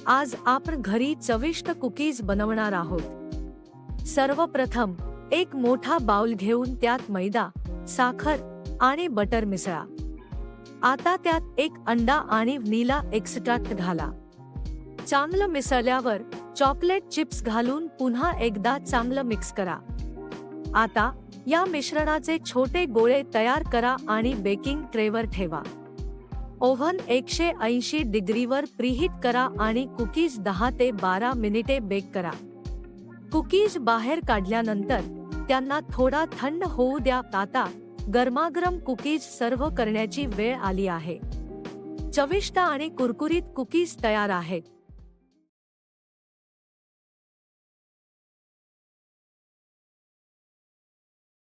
आज आपण घरी चविष्ट कुकीज बनवणार आहोत। सर्वप्रथम एक मोठा बाउल घेऊन त्यात मैदा, साखर आणि बटर मिसळा। आता त्यात एक अंडा आणि व्हॅनिला एक्स्ट्रॅक्ट घाला। चांगलं मिसळल्यावर चॉकलेट चिप्स घालून पुन्हा एकदा चांगलं मिक्स करा। आता या मिश्रणाचे छोटे गोळे तयार करा आणि बेकिंग ट्रेवर ठेवा। ओव्हन 180 डिग्रीवर प्रीहीट करा आणि कुकीज 10 ते 12 मिनिटे बेक करा। कुकीज बाहेर काढल्यानंतर त्यांना थोडा थंड होऊ द्या। आता गरमागरम कुकीज सर्व्ह करण्याची वेळ आली आहे। चविष्ट आणि कुरकुरीत कुकीज तयार आहेत।